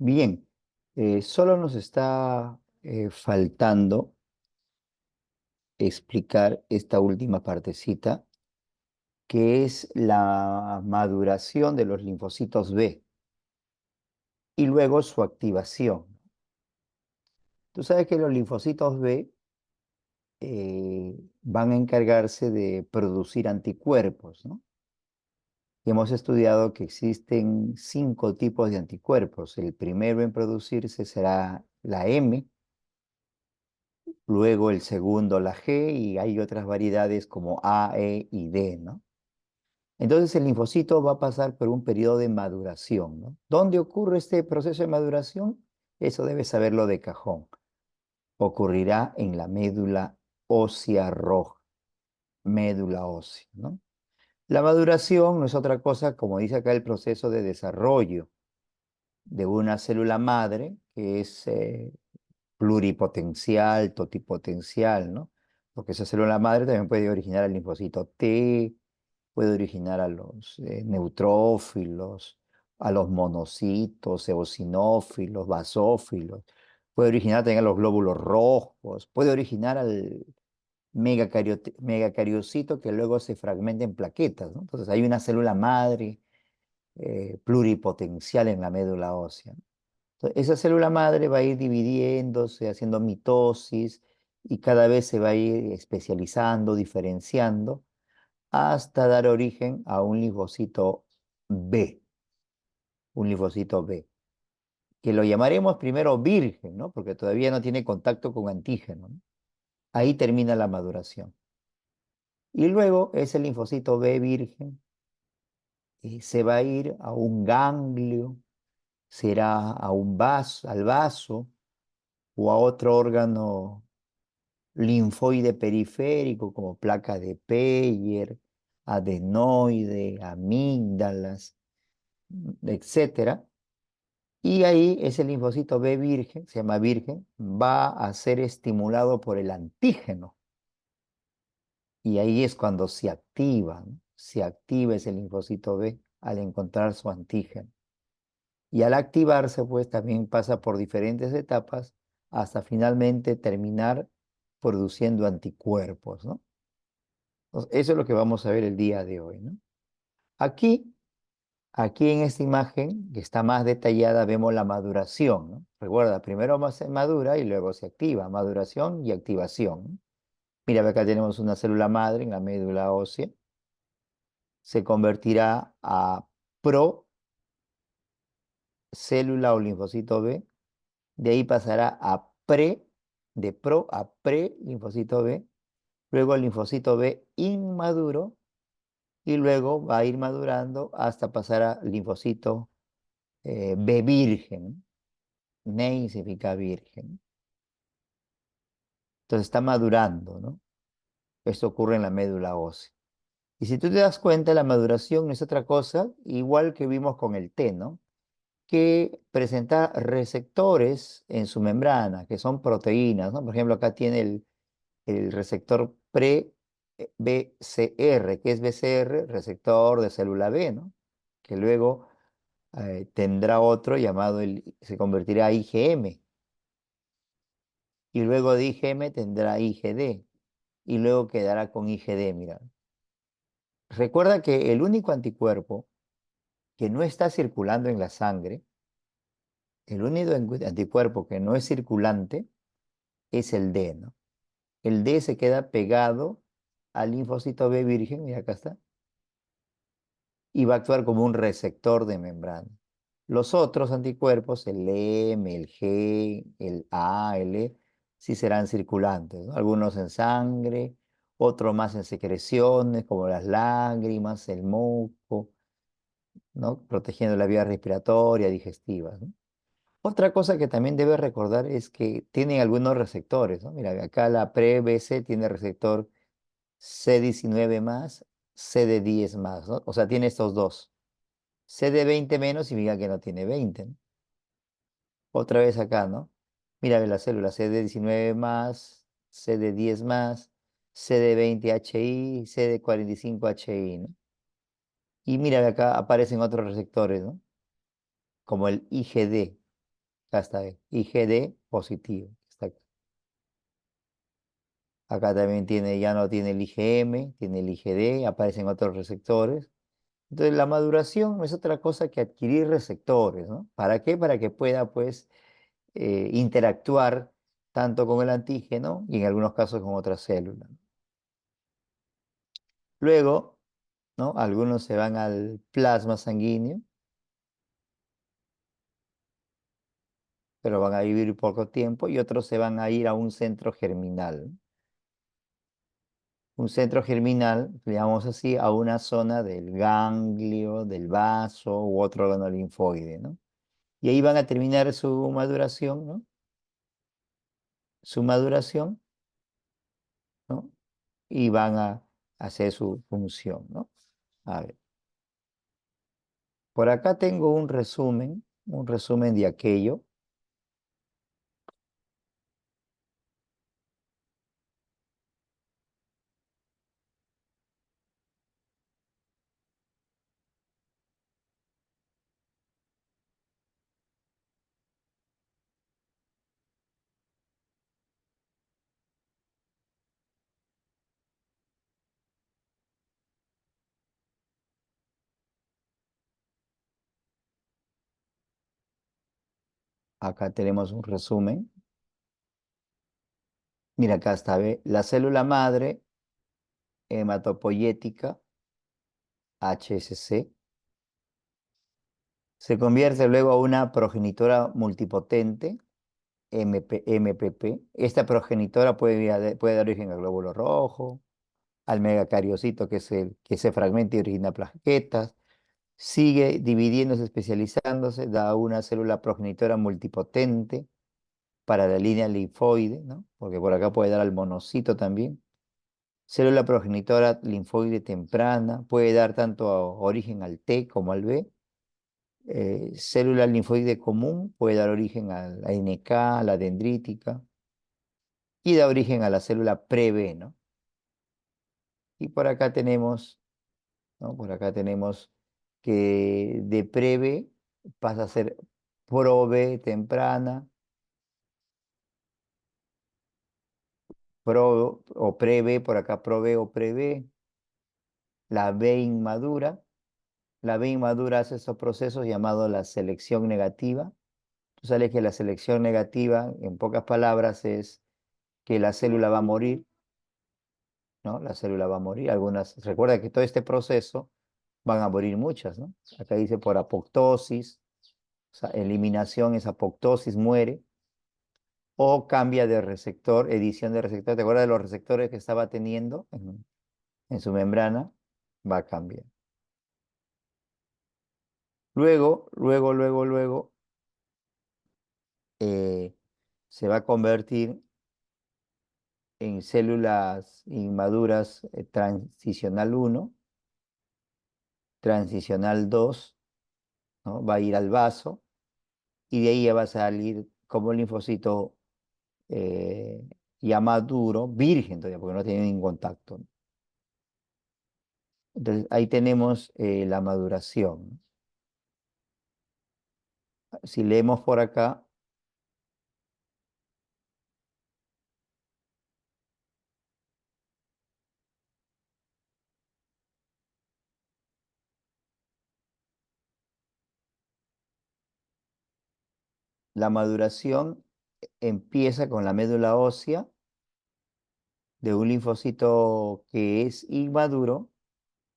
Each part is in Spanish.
Bien, solo nos está faltando explicar esta última partecita, que es la maduración de los linfocitos B y luego su activación. Tú sabes que los linfocitos B van a encargarse de producir anticuerpos, ¿no? Y hemos estudiado que existen 5 tipos de anticuerpos. El primero en producirse será la M, luego el segundo la G y hay otras variedades como A, E y D, ¿no? Entonces el linfocito va a pasar por un periodo de maduración, ¿no? ¿Dónde ocurre este proceso de maduración? Eso debes saberlo de cajón. Ocurrirá en la médula ósea roja, médula ósea, ¿no? La maduración no es otra cosa, como dice acá, el proceso de desarrollo de una célula madre que es pluripotencial, totipotencial, ¿no? Porque esa célula madre también puede originar al linfocito T, puede originar a los neutrófilos, a los monocitos, eosinófilos, basófilos, puede originar también a los glóbulos rojos, puede originar al megacariocito que luego se fragmenta en plaquetas, ¿no? Entonces hay una célula madre pluripotencial en la médula ósea. Entonces, esa célula madre va a ir dividiéndose, haciendo mitosis y cada vez se va a ir especializando, diferenciando, hasta dar origen a un linfocito B, un linfocito B, que lo llamaremos primero virgen, ¿no? Porque todavía no tiene contacto con antígeno, ¿no? Ahí termina la maduración. Y luego ese linfocito B virgen se va a ir a un ganglio, será a un vaso, al vaso o a otro órgano linfoide periférico como placa de Peyer, adenoide, amígdalas, etcétera. Y ahí ese linfocito B virgen, se llama virgen, va a ser estimulado por el antígeno. Y ahí es cuando se activa, ¿no? Se activa ese linfocito B al encontrar su antígeno. Y al activarse, pues también pasa por diferentes etapas hasta finalmente terminar produciendo anticuerpos, ¿no? Entonces, eso es lo que vamos a ver el día de hoy, ¿no? Aquí, aquí en esta imagen, que está más detallada, vemos la maduración, ¿no? Recuerda, primero se madura y luego se activa, maduración y activación, ¿no? Mira, acá tenemos una célula madre en la médula ósea, se convertirá a procélula o linfocito B, de ahí pasará a de pro a pre-linfocito B, luego el linfocito B inmaduro, y luego va a ir madurando hasta pasar a linfocito B virgen. Ney significa virgen. Entonces está madurando, ¿no? Esto ocurre en la médula ósea. Y si tú te das cuenta, la maduración no es otra cosa, igual que vimos con el té, ¿no? Que presenta receptores en su membrana, que son proteínas, ¿no? Por ejemplo, acá tiene el receptor pre-BCR, que es BCR, receptor de célula B, ¿no? Que luego tendrá otro llamado, se convertirá en IgM, y luego de IgM tendrá IgD, y luego quedará con IgD, mira. Recuerda que el único anticuerpo que no está circulando en la sangre, el único anticuerpo que no es circulante es el D, ¿no? El D se queda pegado al linfocito B virgen, y acá está, y va a actuar como un receptor de membrana. Los otros anticuerpos, el M, el G, el A, el E, sí serán circulantes, ¿no? Algunos en sangre, otros más en secreciones, como las lágrimas, el moco, ¿no? Protegiendo la vía respiratoria, digestiva, ¿no? Otra cosa que también debes recordar es que tienen algunos receptores, ¿no? Mira, acá la pre-BC tiene receptor CD19 más, CD10 más, ¿no? O sea, tiene estos dos. CD20 menos significa que no tiene 20, ¿no? Otra vez acá, ¿no? Mira, ve la célula CD19 más, CD10 más, CD20HI, CD45HI, ¿no? Y mira, ve acá aparecen otros receptores, ¿no? Como el IgD. Acá está, IgD positivo. Acá también tiene, ya no tiene el IgM, tiene el IgD, aparecen otros receptores. Entonces, la maduración no es otra cosa que adquirir receptores, ¿no? ¿Para qué? Para que pueda, pues, interactuar tanto con el antígeno y en algunos casos con otras células. Luego, ¿no? Algunos se van al plasma sanguíneo, pero van a vivir poco tiempo, y otros se van a ir a un centro germinal. Un centro germinal, le llamamos así, a una zona del ganglio, del vaso u otro órgano linfoide, ¿no? Y ahí van a terminar su maduración, ¿no? Su maduración, ¿no? Y van a hacer su función, ¿no? A ver, por acá tengo un resumen de aquello. Acá tenemos un resumen. Mira, acá está, ¿ve? La célula madre hematopoyética, HSC, se convierte luego a una progenitora multipotente, MPP. Esta progenitora puede dar origen al glóbulo rojo, al megacariocito, que se fragmenta y origina plaquetas. Sigue dividiéndose, especializándose, da una célula progenitora multipotente para la línea linfoide, ¿no? Porque por acá puede dar al monocito también. Célula progenitora linfoide temprana, puede dar tanto origen al T como al B. Célula linfoide común puede dar origen a la NK, a la dendrítica, y da origen a la célula pre-B, ¿no? Y por acá tenemos, ¿no? Por acá tenemos que de pre-B pasa a ser pro-B temprana, pro o pre-B, por acá pro-B o pre-B, la B inmadura. La B inmadura hace esos procesos llamados la selección negativa. Tú sabes que la selección negativa, en pocas palabras, es que la célula va a morir, ¿no? La célula va a morir. Algunas, recuerda que todo este proceso van a morir muchas, ¿no? Acá dice por apoptosis, o sea, eliminación es apoptosis, muere, o cambia de receptor, edición de receptor. ¿Te acuerdas de los receptores que estaba teniendo en su membrana? Va a cambiar. Luego, eh, se va a convertir en células inmaduras, transicional uno, transicional 2, ¿no? Va a ir al vaso y de ahí ya va a salir como linfocito eh, ya maduro, virgen todavía, porque no tiene ningún contacto, ¿no? Entonces ahí tenemos la maduración. Si leemos por acá, la maduración empieza con la médula ósea de un linfocito que es inmaduro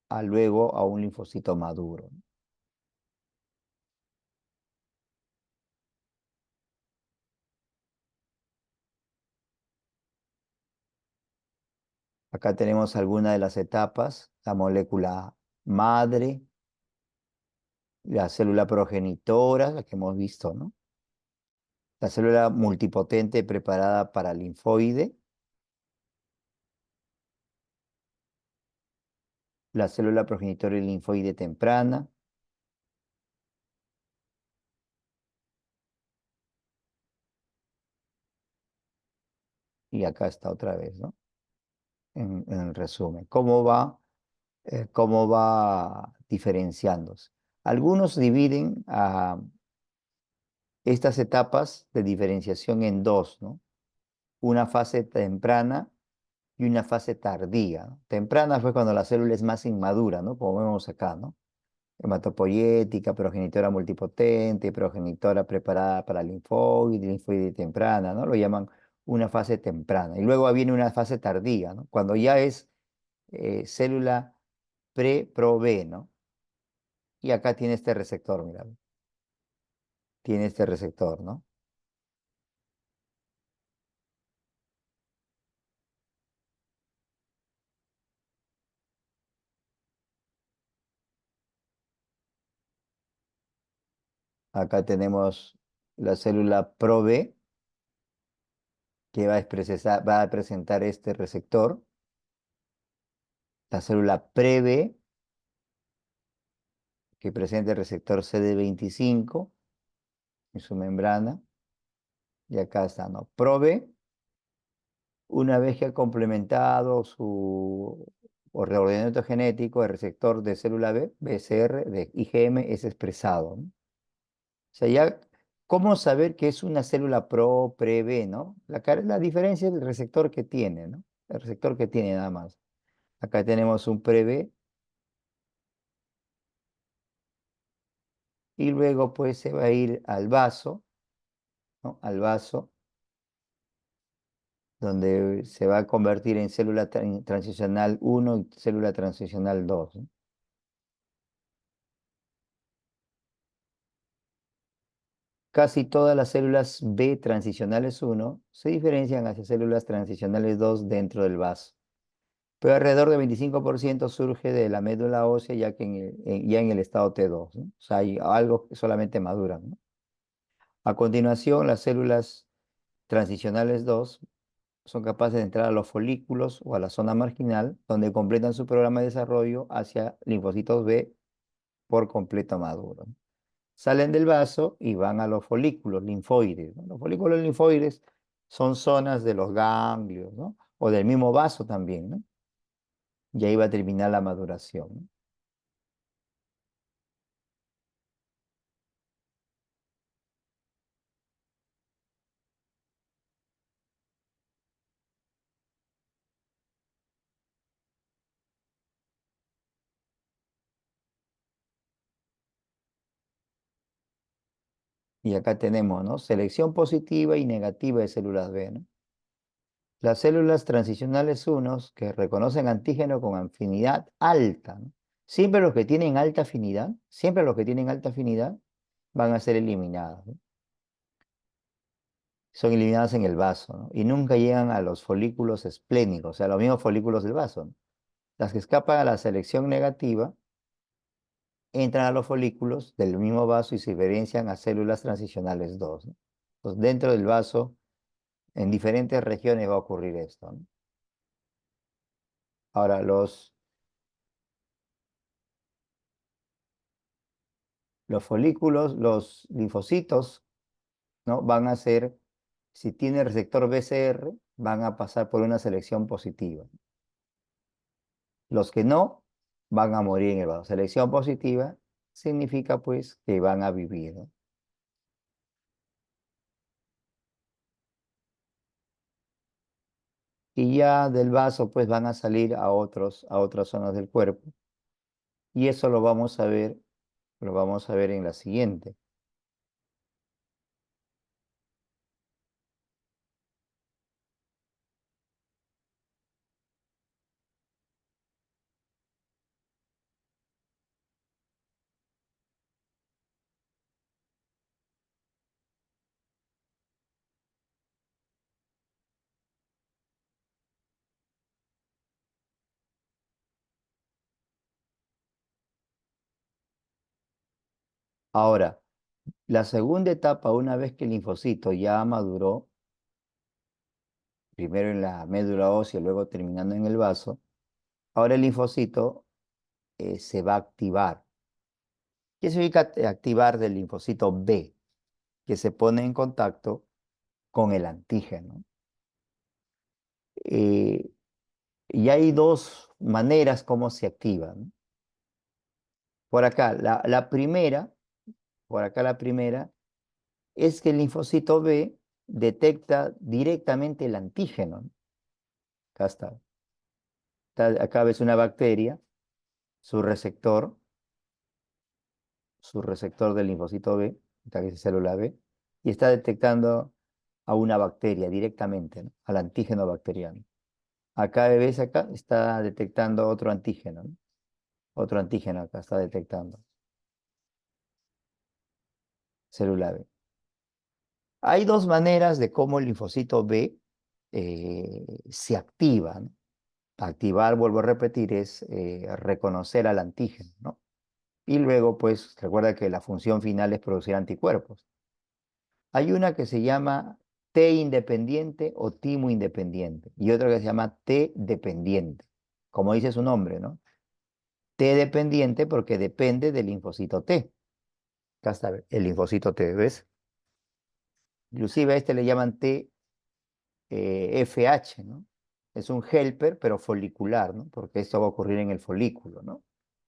a luego a un linfocito maduro. Acá tenemos algunas de las etapas: la molécula madre, la célula progenitora, la que hemos visto, ¿no? La célula multipotente preparada para linfoide, la célula progenitora y linfoide temprana, y acá está otra vez, ¿no? En el resumen. Cómo va diferenciándose? Algunos dividen estas etapas de diferenciación en dos, ¿no? Una fase temprana y una fase tardía, ¿no? Temprana fue cuando la célula es más inmadura, ¿no? Como vemos acá, ¿no? Hematopoyética, progenitora multipotente, progenitora preparada para linfoide, linfoide temprana, ¿no? Lo llaman una fase temprana. Y luego viene una fase tardía, ¿no? Cuando ya es célula pre-pro-B, ¿no? Y acá tiene este receptor, mira, tiene este receptor, ¿no? Acá tenemos la célula pro-B que va a presentar este receptor, la célula pre-B que presenta el receptor CD25 en su membrana, y acá está, ¿no? Pro-B, una vez que ha complementado su reordenamiento genético, el receptor de célula B, BCR, de IgM, es expresado, ¿no? O sea, ya, ¿cómo saber que es una célula pro, pre-B, ¿no? La diferencia es el receptor que tiene, ¿no? El receptor que tiene nada más. Acá tenemos un pre-B y luego pues se va a ir al vaso, ¿no? Al vaso, donde se va a convertir en célula transicional 1 y célula transicional 2, ¿no? Casi todas las células B transicionales 1 se diferencian hacia células transicionales 2 dentro del vaso, pero alrededor de 25% surge de la médula ósea ya, ya en el estado T2, ¿no? O sea, hay algo que solamente maduran, ¿no? A continuación, las células transicionales 2 son capaces de entrar a los folículos o a la zona marginal, donde completan su programa de desarrollo hacia linfocitos B por completo maduro, ¿no? Salen del vaso y van a los folículos linfoides, ¿no? Los folículos linfoides son zonas de los ganglios, ¿no? O del mismo vaso también, ¿no? Y ahí va a terminar la maduración, ¿no? Y acá tenemos, ¿no? Selección positiva y negativa de células B, ¿no? Las células transicionales 1 que reconocen antígeno con afinidad alta, ¿no? Siempre los que tienen alta afinidad, siempre los que tienen alta afinidad van a ser eliminadas, ¿no? Son eliminadas en el vaso, ¿no? Y nunca llegan a los folículos esplénicos, o sea, los mismos folículos del vaso, ¿no? Las que escapan a la selección negativa entran a los folículos del mismo vaso y se diferencian a células transicionales 2, ¿no? Entonces, dentro del vaso, en diferentes regiones va a ocurrir esto, ¿no? Ahora, los folículos, los linfocitos, ¿no? Van a ser, si tiene receptor BCR, van a pasar por una selección positiva. Los que no, van a morir en el vaso. Selección positiva significa pues que van a vivir, ¿no? Y ya del vaso pues van a salir a otras zonas del cuerpo. Y eso lo vamos a ver en la siguiente. Ahora, la segunda etapa, una vez que el linfocito ya maduró, primero en la médula ósea, luego terminando en el vaso, ahora el linfocito se va a activar. ¿Qué significa activar del linfocito B? Que se pone en contacto con el antígeno. Eh, y hay dos maneras como se activa, ¿no? Por acá, la primera, por acá la primera es que el linfocito B detecta directamente el antígeno, ¿no? Acá está. Acá ves una bacteria, su receptor, su receptor del linfocito B, esta que es célula B, y está detectando a una bacteria directamente, ¿no? Al antígeno bacteriano. Acá ves, acá está detectando otro antígeno, ¿no? Otro antígeno acá está detectando, célula B. Hay dos maneras de cómo el linfocito B se activa, ¿no? Activar, vuelvo a repetir, es reconocer al antígeno, ¿no? Y luego, pues, recuerda que la función final es producir anticuerpos. Hay una que se llama T independiente o timo independiente y otra que se llama T dependiente, como dice su nombre, ¿no? T dependiente porque depende del linfocito T. Acá está el linfocito T, ¿ves? Inclusive a este le llaman T FH, ¿no? Es un helper, pero folicular, ¿no? Porque esto va a ocurrir en el folículo, ¿no?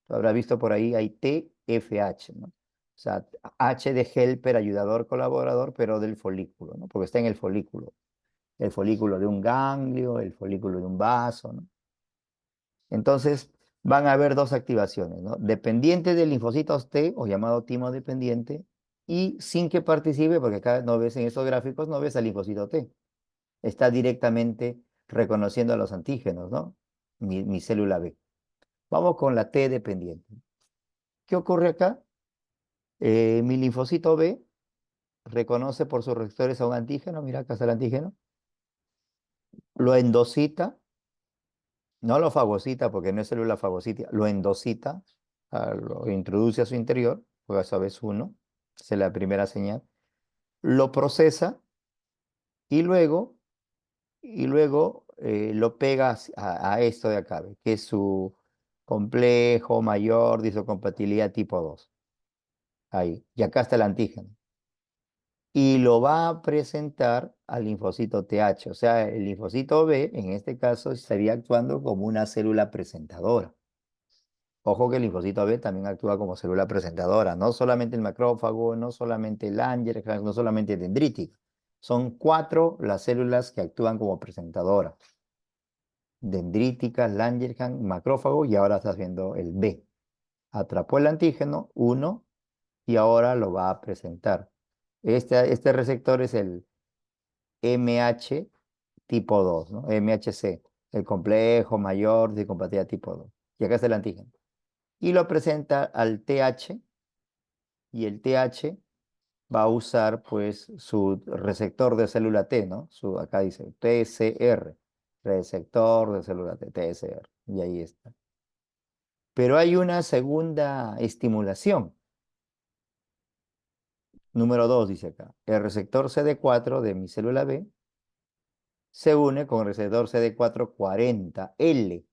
Tú habrás visto por ahí, hay TFH, ¿no? O sea, H de helper, ayudador, colaborador, pero del folículo, ¿no? Porque está en el folículo. El folículo de un ganglio, el folículo de un vaso, ¿no? Entonces, van a haber dos activaciones, ¿no? Dependiente del linfocitos T, o llamado timo dependiente, y sin que participe, porque acá no ves en estos gráficos, no ves al linfocito T. Está directamente reconociendo a los antígenos, ¿no? Mi célula B. Vamos con la T dependiente. ¿Qué ocurre acá? Mi linfocito B reconoce por sus receptores a un antígeno, mira, acá está el antígeno, lo endocita, no lo fagocita porque no es célula fagocítica, lo endocita, lo introduce a su interior, pues a su vez uno, esa es la primera señal, lo procesa y luego lo pegas a esto de acá, ¿ve? Que es su complejo mayor de isocompatibilidad tipo 2. Ahí. Y acá está el antígeno. Y lo va a presentar al linfocito TH. O sea, el linfocito B, en este caso, estaría actuando como una célula presentadora. Ojo que el linfocito B también actúa como célula presentadora. No solamente el macrófago, no solamente el Langerhans, no solamente el dendrítica. Son cuatro las células que actúan como presentadoras: dendrítica, Langerhans, macrófago, y ahora está haciendo el B. Atrapó el antígeno, uno, y ahora lo va a presentar. Este receptor es el MH tipo 2, ¿no? MHC, el complejo mayor de compatibilidad tipo 2. Y acá está el antígeno. Y lo presenta al TH, y el TH va a usar pues su receptor de célula T, ¿no? Acá dice TCR, receptor de célula T, TCR, y ahí está. Pero hay una segunda estimulación. Número 2 dice acá. El receptor CD4 de mi célula B se une con el receptor CD4 40L.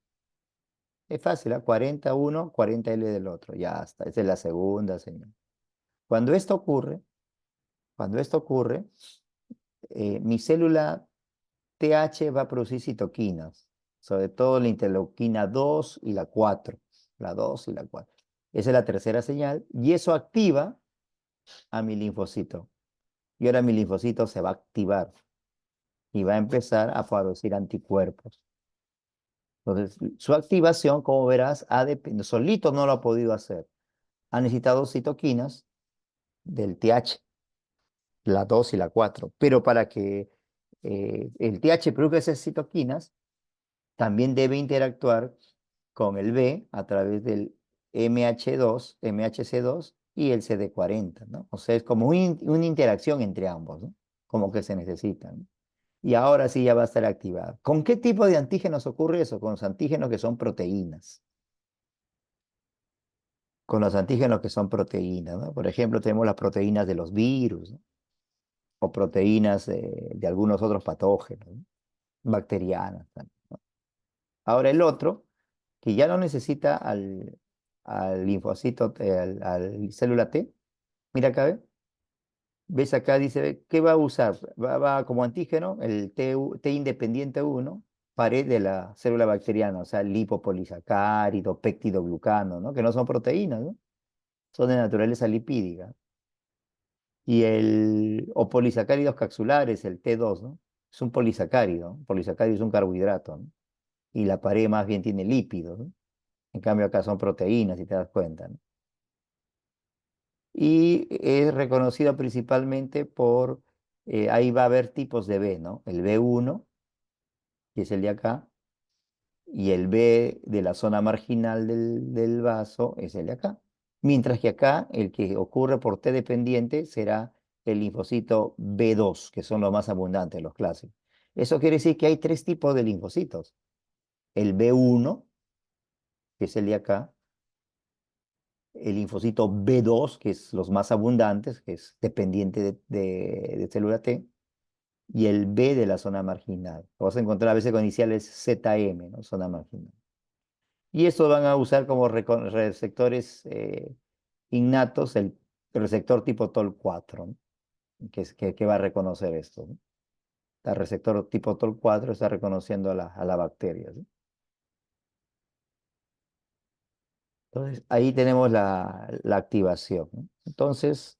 Es fácil, ¿ah? 40 uno, 40L del otro. Ya está. Esa es la segunda señal. Cuando esto ocurre, cuando esto ocurre, mi célula TH va a producir citoquinas, sobre todo la interleuquina 2 y la 4. La 2 y la 4. Esa es la tercera señal. Y eso activa a mi linfocito. Y ahora mi linfocito se va a activar y va a empezar a producir anticuerpos. Entonces, su activación, como verás, solito no lo ha podido hacer. Ha necesitado citoquinas del TH, la 2 y la 4. Pero para que el TH produzca esas citoquinas, también debe interactuar con el B a través del MH2, MHC2 y el CD40, ¿no? O sea, es como una interacción entre ambos, ¿no? Como que se necesitan, ¿no? Y ahora sí ya va a estar activada. ¿Con qué tipo de antígenos ocurre eso? Con los antígenos que son proteínas. Con los antígenos que son proteínas, ¿no? Por ejemplo, tenemos las proteínas de los virus, ¿no? O proteínas de algunos otros patógenos, ¿no? Bacterianas también, ¿no? Ahora el otro, que ya no necesita al linfocito, al célula T, mira acá, ¿ves acá? Dice, ¿qué va a usar? Va como antígeno el T independiente uno, pared de la célula bacteriana, o sea, lipopolisacárido, péptidoglucano, ¿no? Que no son proteínas, ¿no? Son de naturaleza lipídica. O polisacáridos capsulares, el T2, ¿no? Es un polisacárido, ¿no? Polisacárido es un carbohidrato, ¿no? Y la pared más bien tiene lípidos, ¿no? En cambio acá son proteínas, si te das cuenta, ¿no? Y es reconocido principalmente ahí va a haber tipos de B, ¿no? El B1, que es el de acá, y el B de la zona marginal del vaso es el de acá. Mientras que acá el que ocurre por T dependiente será el linfocito B2, que son los más abundantes, los clásicos. Eso quiere decir que hay tres tipos de linfocitos. El B1, que es el de acá, el linfocito B2, que es los más abundantes, que es dependiente de célula T, y el B de la zona marginal. Lo vas a encontrar a veces con iniciales ZM, ¿no? Zona marginal. Y estos van a usar como receptores innatos el receptor tipo TOL4, ¿no? Que va a reconocer esto, ¿no? El receptor tipo TOL4 está reconociendo a la bacteria, ¿sí? Entonces, ahí tenemos la activación, ¿no? Entonces,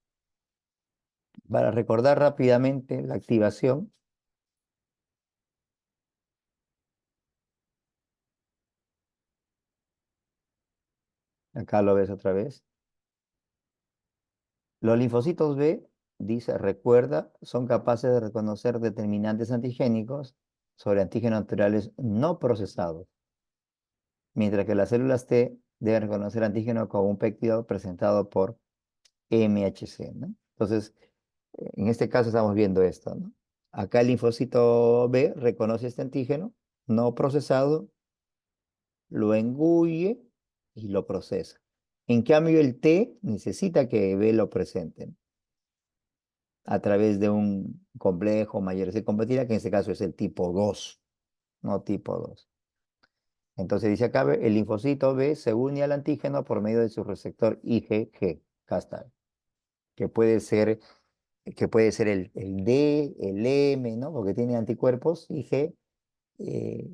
para recordar rápidamente la activación, acá lo ves otra vez. Los linfocitos B, dice, recuerda, son capaces de reconocer determinantes antigénicos sobre antígenos naturales no procesados, mientras que las células T deben reconocer antígenos como un péptido presentado por MHC, ¿no? Entonces, en este caso estamos viendo esto, ¿no? Acá el linfocito B reconoce este antígeno no procesado, lo engulle y lo procesa. En cambio, el T necesita que B lo presente, ¿no? A través de un complejo mayor de compatibilidad, que en este caso es el tipo 2, no tipo 2. Entonces dice acá, el linfocito B se une al antígeno por medio de su receptor IgG, acá está, que puede ser, que puede ser el D, el M, ¿no? Porque tiene anticuerpos IG, eh,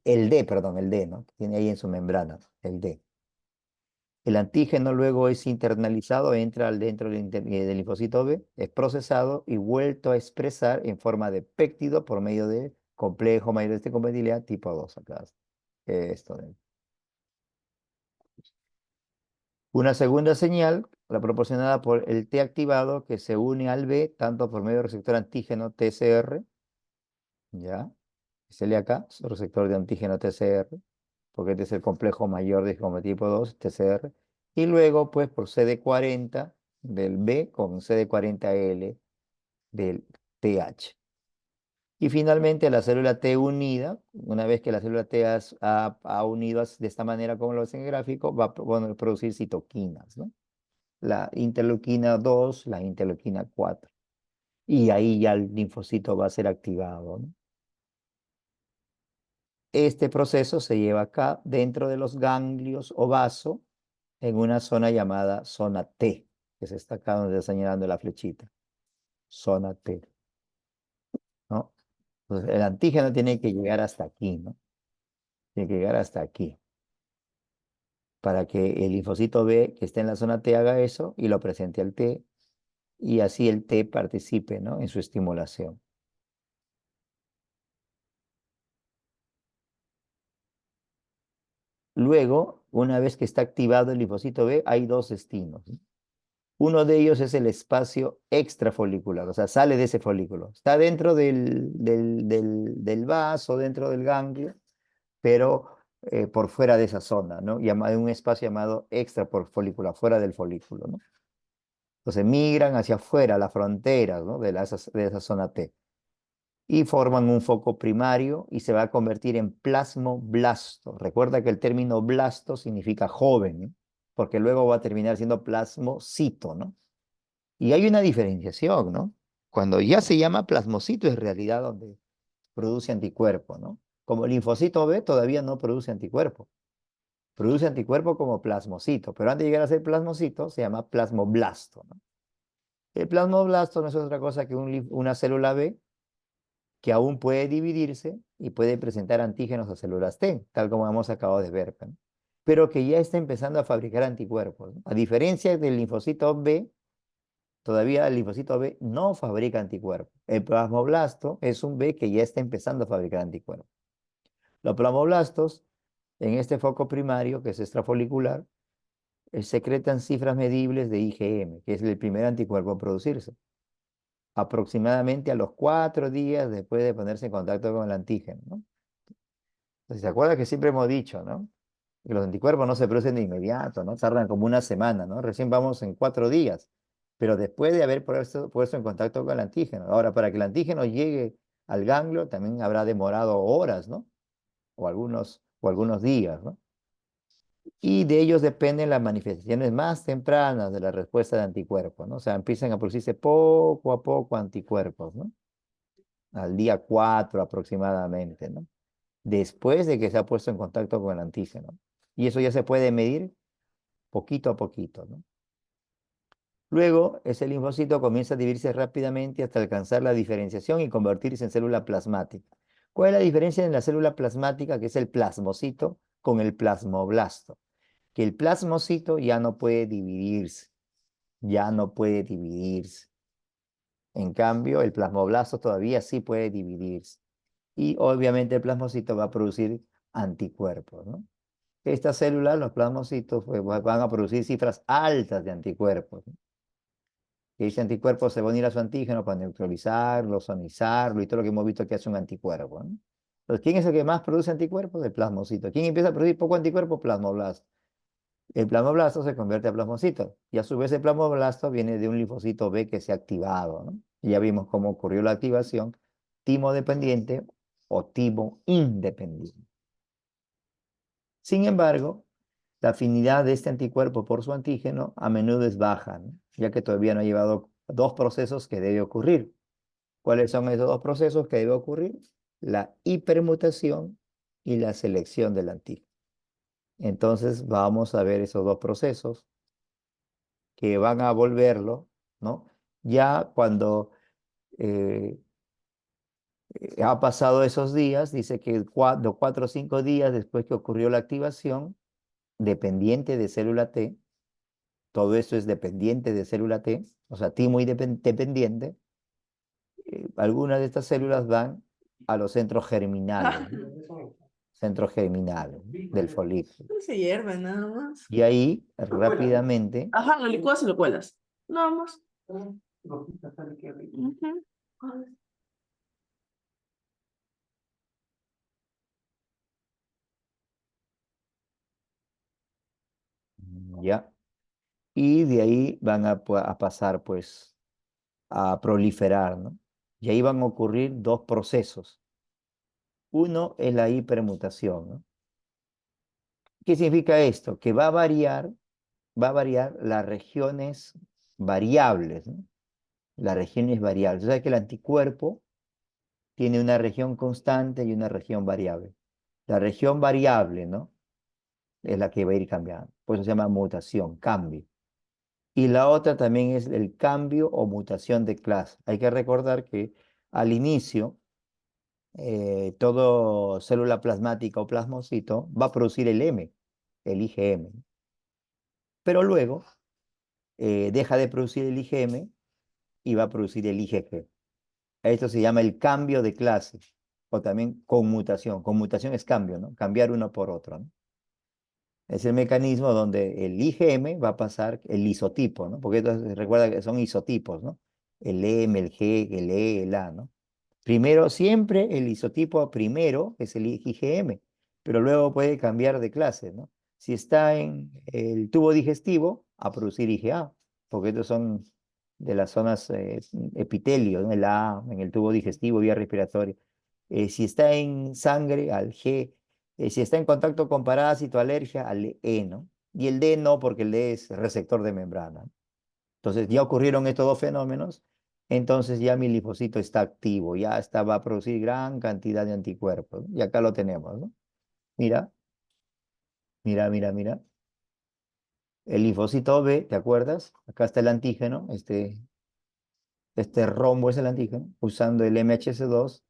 el D, perdón, el D, ¿no? Que tiene ahí en su membrana, el D. El antígeno luego es internalizado, entra dentro del linfocito B, es procesado y vuelto a expresar en forma de péptido por medio de complejo mayor de compatibilidad tipo 2 acá. Esto. Una segunda señal, la proporcionada por el T activado que se une al B, tanto por medio del receptor antígeno TCR, ¿ya? Es el de acá, es el receptor de antígeno TCR, porque este es el complejo mayor de como tipo 2 TCR, y luego, pues, por CD40 del B con CD40L del TH. Y finalmente la célula T unida, una vez que la célula T ha unido de esta manera como lo ves en el gráfico, va a producir citoquinas, ¿no? La interleuquina 2, la interleuquina 4. Y ahí ya el linfocito va a ser activado, ¿no? Este proceso se lleva acá dentro de los ganglios o vaso en una zona llamada zona T, que se está acá donde está señalando la flechita. Zona T, ¿no? Entonces, el antígeno tiene que llegar hasta aquí, ¿no? Tiene que llegar hasta aquí para que el linfocito B que esté en la zona T haga eso y lo presente al T y así el T participe, ¿no? En su estimulación. Luego, una vez que está activado el linfocito B, hay dos destinos, ¿no? Uno de ellos es el espacio extrafolicular, o sea, sale de ese folículo. Está dentro del vaso, dentro del ganglio, pero por fuera de esa zona, ¿no? En un espacio llamado extrafolicular, fuera del folículo, ¿no? Entonces migran hacia afuera, a las fronteras, ¿no? de esa zona T. Y forman un foco primario y se va a convertir en plasmoblasto. Recuerda que el término blasto significa joven, ¿no? Porque luego va a terminar siendo plasmocito, ¿no? Y hay una diferenciación, ¿no? Cuando ya se llama plasmocito es en realidad donde produce anticuerpo, ¿no? Como el linfocito B todavía no produce anticuerpo. Produce anticuerpo como plasmocito, pero antes de llegar a ser plasmocito se llama plasmoblasto, ¿no? El plasmoblasto no es otra cosa que una célula B que aún puede dividirse y puede presentar antígenos a células T, tal como hemos acabado de ver, ¿no? Pero que ya está empezando a fabricar anticuerpos, ¿no? A diferencia del linfocito B, todavía el linfocito B no fabrica anticuerpos. El plasmoblasto es un B que ya está empezando a fabricar anticuerpos. Los plasmoblastos, en este foco primario, que es extrafolicular, secretan cifras medibles de IgM, que es el primer anticuerpo a producirse, aproximadamente a los 4 días después de ponerse en contacto con el antígeno, ¿no? Entonces, ¿se acuerda que siempre hemos dicho, ¿no? Que los anticuerpos no se producen de inmediato, ¿no? Tardan como una semana, ¿no? Recién vamos en 4 días, pero después de haber puesto en contacto con el antígeno. Ahora, para que el antígeno llegue al ganglio, también habrá demorado horas, ¿no? O algunos días, ¿no? Y de ellos dependen las manifestaciones más tempranas de la respuesta de anticuerpos, ¿no? O sea, empiezan a producirse poco a poco anticuerpos, ¿no? Al día 4 aproximadamente, ¿no? Después de que se ha puesto en contacto con el antígeno. Y eso ya se puede medir poquito a poquito, ¿no? Luego, ese linfocito comienza a dividirse rápidamente hasta alcanzar la diferenciación y convertirse en célula plasmática. ¿Cuál es la diferencia en la célula plasmática, que es el plasmocito, con el plasmoblasto? Que el plasmocito ya no puede dividirse, ya no puede dividirse. En cambio, el plasmoblasto todavía sí puede dividirse. Y obviamente el plasmocito va a producir anticuerpos, ¿no? Estas células, los plasmocitos, pues, van a producir cifras altas de anticuerpos, ¿no? Y ese anticuerpo se va a unir a su antígeno para neutralizarlo, sonizarlo y todo lo que hemos visto que hace un anticuerpo, ¿no? Entonces, ¿quién es el que más produce anticuerpos? El plasmocito. ¿Quién empieza a producir poco anticuerpo? Plasmoblasto. El plasmoblasto se convierte a plasmocito y a su vez el plasmoblasto viene de un linfocito B que se ha activado, ¿no? Y ya vimos cómo ocurrió la activación timo dependiente o timo independiente. Sin embargo, la afinidad de este anticuerpo por su antígeno a menudo es baja, ¿no? Ya que todavía no ha llevado dos procesos que debe ocurrir. ¿Cuáles son esos dos procesos que debe ocurrir? La hipermutación y la selección del antígeno. Entonces vamos a ver esos dos procesos que van a volverlo, ¿no? Ya cuando eh, ha pasado esos días, dice que 4 o 5 días después que ocurrió la activación, dependiente de célula T, todo esto es dependiente de célula T, o sea, T muy dependiente, algunas de estas células van a los centros germinales, ¿no? Centros germinales del folículo. Se hierve nada más. Y ahí rápidamente Ajá, lo licuas y lo cuelas. Nada más. Ujú. ya, y de ahí van a pasar pues a proliferar, ¿no? Y ahí van a ocurrir dos procesos. Uno es la hipermutación, ¿no? ¿Qué significa esto? Que va a variar las regiones variables, ¿no? Las regiones variables. O sea que el anticuerpo tiene una región constante y una región variable. La región variable, ¿no? Es la que va a ir cambiando. Por eso se llama mutación, cambio. Y la otra también es el cambio o mutación de clase. Hay que recordar que al inicio, todo célula plasmática o plasmocito va a producir el M, el IgM. Pero luego deja de producir el IgM y va a producir el IgG. Esto se llama el cambio de clase o también conmutación. Conmutación es cambio, ¿no? Cambiar uno por otro, ¿no? Es el mecanismo donde el IgM va a pasar el isotipo, ¿no? Porque recuerda que son isotipos, ¿no? El M, el G, el E, el A, ¿no? Primero, siempre el isotipo primero es el IgM, pero luego puede cambiar de clase, ¿no? Si está en el tubo digestivo, a producir IgA, porque estos son de las zonas epitelio, ¿no? El A, en el tubo digestivo, vía respiratoria. Si está en sangre, al G. Si está en contacto con parásito, alergia, al E, ¿no? Y el D no, porque el D es receptor de membrana. Entonces ya ocurrieron estos dos fenómenos, entonces ya mi linfocito está activo, va a producir gran cantidad de anticuerpos, ¿no? Y acá lo tenemos, ¿no? Mira, mira, mira, mira. El linfocito B, ¿te acuerdas? Acá está el antígeno, este rombo es el antígeno, usando el MHC2,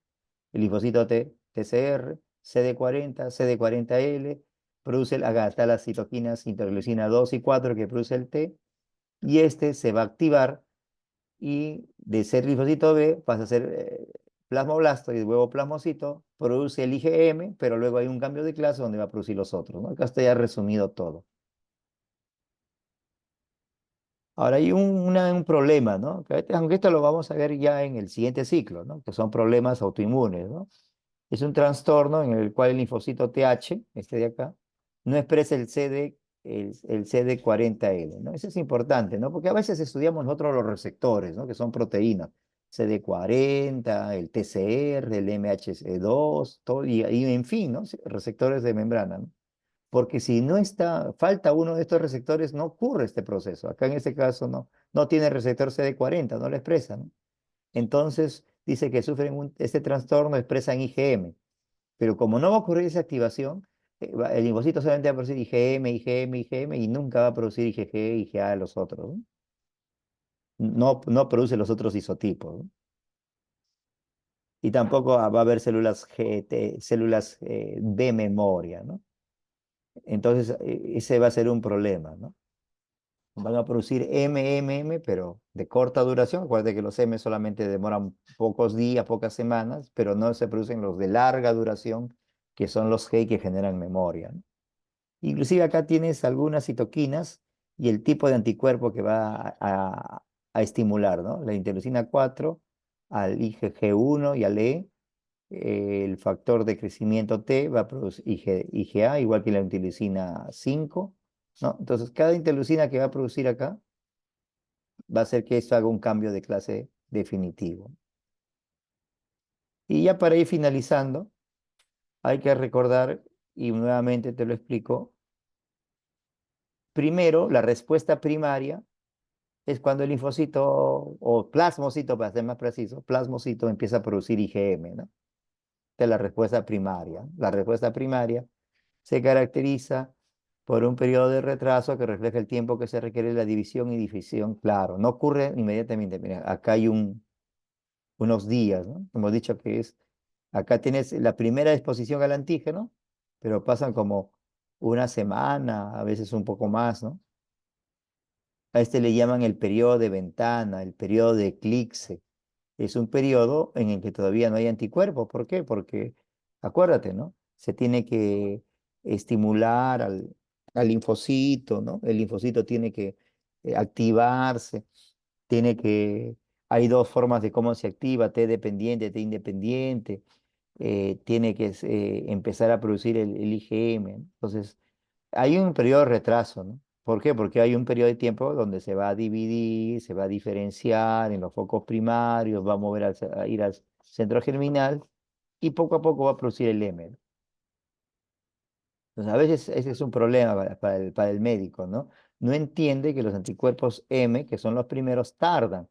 el linfocito T, TCR, CD40, CD40L, acá está las citoquinas interleucina 2 y 4 que produce el T, y este se va a activar y de ser linfocito B pasa a ser plasmoblasto y el huevo plasmocito produce el IgM, pero luego hay un cambio de clase donde va a producir los otros, ¿no? Acá está ya resumido todo. Ahora hay un problema, ¿no? Aunque esto lo vamos a ver ya en el siguiente ciclo, ¿no? Que son problemas autoinmunes, ¿no? Es un trastorno en el cual el linfocito TH, este de acá, no expresa el CD40L, ¿no? Eso es importante, ¿no? Porque a veces estudiamos nosotros los receptores, ¿no? Que son proteínas. CD40, el TCR, el MHC2, todo, y en fin, ¿no? Receptores de membrana, ¿no? Porque si no está, falta uno de estos receptores, no ocurre este proceso. Acá en este caso no tiene receptor CD40, no lo expresa, ¿no? Entonces dice que sufren este trastorno, expresan IgM, pero como no va a ocurrir esa activación, el linfocito solamente va a producir IgM, IgM, IgM y nunca va a producir IgG, IgA de los otros, ¿no? No produce los otros isotipos, ¿no? Y tampoco va a haber células GT, células de memoria, ¿no? Entonces ese va a ser un problema, ¿no? Van a producir MMM, pero de corta duración. Acuérdate que los M solamente demoran pocos días, pocas semanas, pero no se producen los de larga duración, que son los G que generan memoria, ¿no? Inclusive acá tienes algunas citoquinas y el tipo de anticuerpo que va a estimular, ¿no? La interleucina 4 al IgG1 y al E, el factor de crecimiento T va a producir IgA, igual que la interleucina 5, ¿no? Entonces, cada interleucina que va a producir acá va a hacer que esto haga un cambio de clase definitivo. Y ya para ir finalizando, hay que recordar, y nuevamente te lo explico, primero, la respuesta primaria es cuando el linfocito o plasmocito, para ser más preciso, plasmocito empieza a producir IgM, ¿no? Esta es la respuesta primaria. La respuesta primaria se caracteriza por un periodo de retraso que refleja el tiempo que se requiere la división y difisión. Claro, no ocurre inmediatamente. Mira, acá hay unos días, ¿no? Hemos dicho que acá tienes la primera exposición al antígeno, pero pasan como una semana, a veces un poco más, ¿no? A este le llaman el periodo de ventana, el periodo de eclipse. Es un periodo en el que todavía no hay anticuerpos. ¿Por qué? Porque, acuérdate, ¿no? Se tiene que estimular al linfocito, ¿no? El linfocito tiene que activarse, tiene que... Hay dos formas de cómo se activa, T dependiente, T independiente. Tiene que empezar a producir el IgM, ¿no? Entonces, hay un periodo de retraso, ¿no? ¿Por qué? Porque hay un periodo de tiempo donde se va a dividir, se va a diferenciar en los focos primarios, va a mover a ir al centro germinal y poco a poco va a producir el M, ¿no? Entonces, a veces ese es un problema para el médico, ¿no? No entiende que los anticuerpos M, que son los primeros, tardan.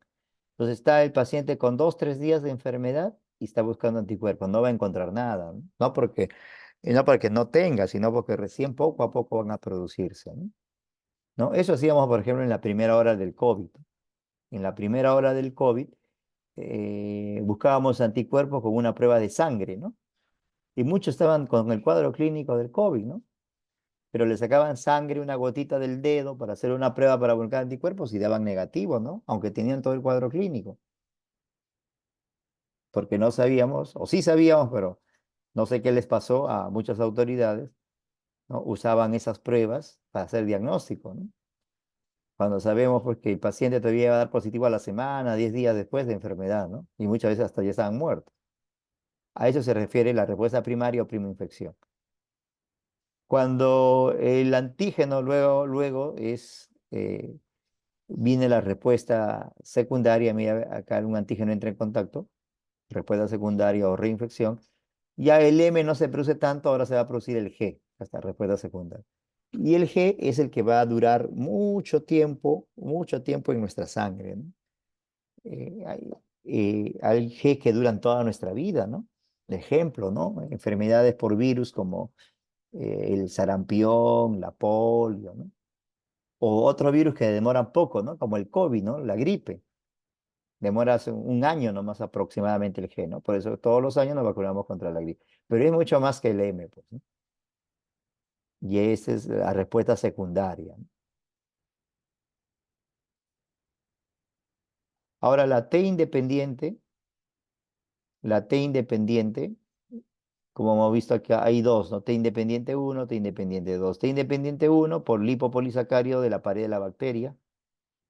Entonces está el paciente con 2, 3 días de enfermedad y está buscando anticuerpos. No va a encontrar nada, ¿no? No porque no tenga, sino porque recién poco a poco van a producirse, ¿no? ¿No? Eso hacíamos, por ejemplo, en la primera hora del COVID. En la primera hora del COVID buscábamos anticuerpos con una prueba de sangre, ¿no? Y muchos estaban con el cuadro clínico del COVID, ¿no? Pero le sacaban sangre, una gotita del dedo para hacer una prueba para buscar anticuerpos y daban negativo, ¿no? Aunque tenían todo el cuadro clínico, porque no sabíamos, o sí sabíamos, pero no sé qué les pasó a muchas autoridades, ¿no? Usaban esas pruebas para hacer diagnóstico, ¿no? Cuando sabemos pues, que el paciente todavía va a dar positivo a la semana, 10 días después de enfermedad, ¿no? Y muchas veces hasta ya estaban muertos. A eso se refiere la respuesta primaria o primoinfección. Cuando el antígeno luego viene la respuesta secundaria, mira, acá un antígeno entra en contacto, respuesta secundaria o reinfección, ya el M no se produce tanto, ahora se va a producir el G, hasta respuesta secundaria. Y el G es el que va a durar mucho tiempo en nuestra sangre, ¿no? Hay G que duran toda nuestra vida, ¿no? De ejemplo, ¿no? Enfermedades por virus como el sarampión, la polio, ¿no? O otro virus que demoran poco, ¿no? Como el COVID, ¿no? La gripe. Demora un año nomás aproximadamente el G, ¿no? Por eso todos los años nos vacunamos contra la gripe. Pero es mucho más que el M, pues, ¿no? Y esa es la respuesta secundaria, ¿no? Ahora la T independiente, como hemos visto aquí hay dos, ¿no? T independiente uno, T independiente 2. T independiente uno por lipopolisacárido de la pared de la bacteria.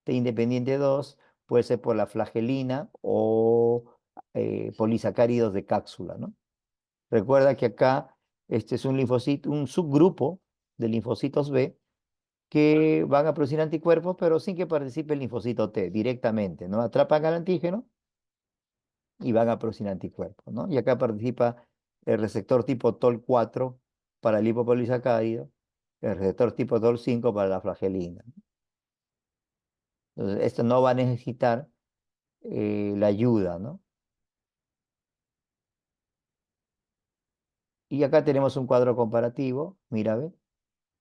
T independiente 2 puede ser por la flagelina o polisacáridos de cápsula, ¿no? Recuerda que acá este es un linfocito, un subgrupo de linfocitos B que van a producir anticuerpos, pero sin que participe el linfocito T directamente, ¿no? Atrapan al antígeno y van a producir anticuerpos, ¿no? Y acá participa el receptor tipo TOL4 para el lipopolisacárido, el receptor tipo TOL5 para la flagelina. Entonces, esto no va a necesitar la ayuda, ¿no? Y acá tenemos un cuadro comparativo, mira, ve,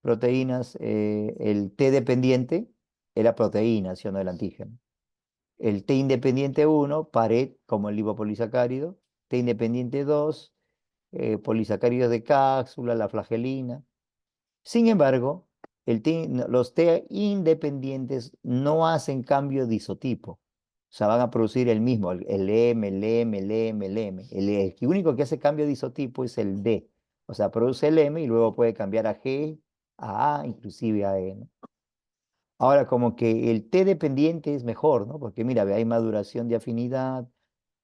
proteínas, el T dependiente era proteína, ¿sí o no? El antígeno. El T independiente uno pared, como el lipopolisacárido. T independiente 2 polisacáridos de cápsula, la flagelina. Sin embargo, los T independientes no hacen cambio de isotipo. O sea, van a producir el mismo, el M, el M, el M, el M. El único que hace cambio de isotipo es el D. O sea, produce el M y luego puede cambiar a G, a inclusive a E, ¿no? Ahora, como que el T dependiente es mejor, ¿no? Porque mira, ve, hay maduración de afinidad,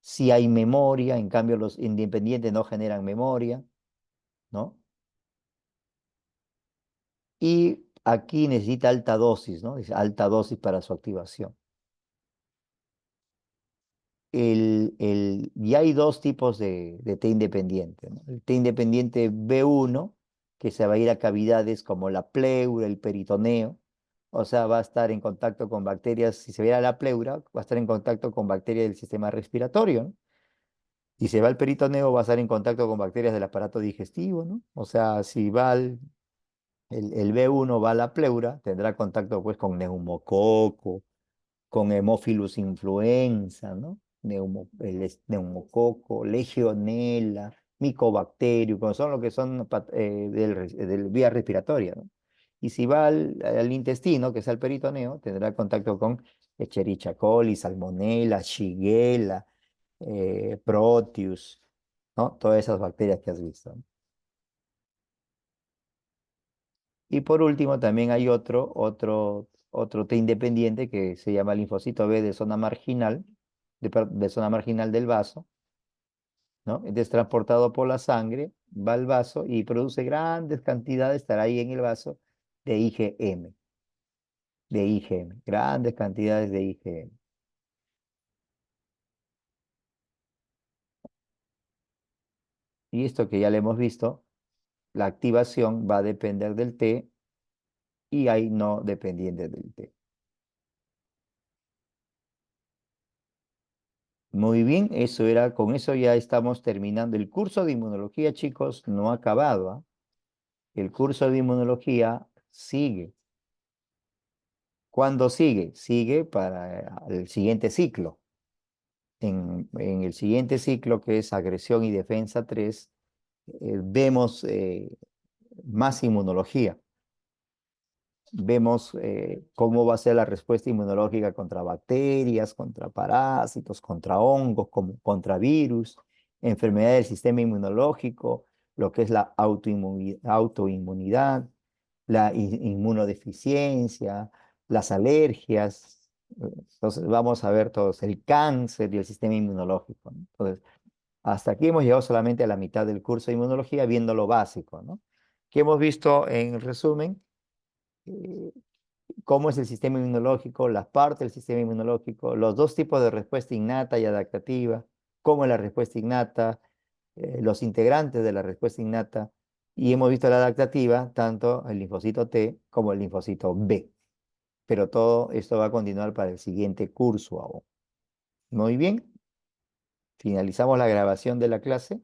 si hay memoria, en cambio los independientes no generan memoria, ¿no? Y aquí necesita alta dosis, ¿no? Dice alta dosis para su activación. Y hay dos tipos de T independiente, ¿no? El T independiente B1, que se va a ir a cavidades como la pleura, el peritoneo, o sea, va a estar en contacto con bacterias, si se viera la pleura, va a estar en contacto con bacterias del sistema respiratorio, ¿no? Y se va al peritoneo, va a estar en contacto con bacterias del aparato digestivo, ¿no? O sea, si va el B1 va a la pleura, tendrá contacto pues con neumococo, con Haemophilus influenza, ¿no? Neumococo, legionela, micobacterio, que son lo que son del vía respiratoria, ¿no? Y si va al intestino, que es al peritoneo, tendrá contacto con Escherichia coli, Salmonella, Shigella, Proteus, ¿no? Todas esas bacterias que has visto, ¿no? Y por último, también hay otro T independiente que se llama linfocito B de zona marginal, de zona marginal del vaso, ¿no? Es transportado por la sangre, va al vaso y produce grandes cantidades, estará ahí en el vaso, de IgM, grandes cantidades de IgM. Y esto que ya le hemos visto, la activación va a depender del T y hay no dependientes del T. Muy bien, con eso ya estamos terminando. El curso de inmunología, chicos, no ha acabado, ¿ah? El curso de inmunología sigue. ¿Cuándo sigue? Sigue para el siguiente ciclo. En el siguiente ciclo, que es agresión y defensa 3, vemos más inmunología. Vemos cómo va a ser la respuesta inmunológica contra bacterias, contra parásitos, contra hongos, contra virus, enfermedades del sistema inmunológico, lo que es la autoinmunidad, la inmunodeficiencia, las alergias. Entonces vamos a ver todos, el cáncer y el sistema inmunológico, ¿no? Entonces, hasta aquí hemos llegado solamente a la mitad del curso de inmunología viendo lo básico, ¿no? Que hemos visto en resumen eh, cómo es el sistema inmunológico, las partes del sistema inmunológico, los dos tipos de respuesta innata y adaptativa, cómo es la respuesta innata, los integrantes de la respuesta innata, y hemos visto la adaptativa, tanto el linfocito T como el linfocito B. Pero todo esto va a continuar para el siguiente curso aún. Muy bien, finalizamos la grabación de la clase.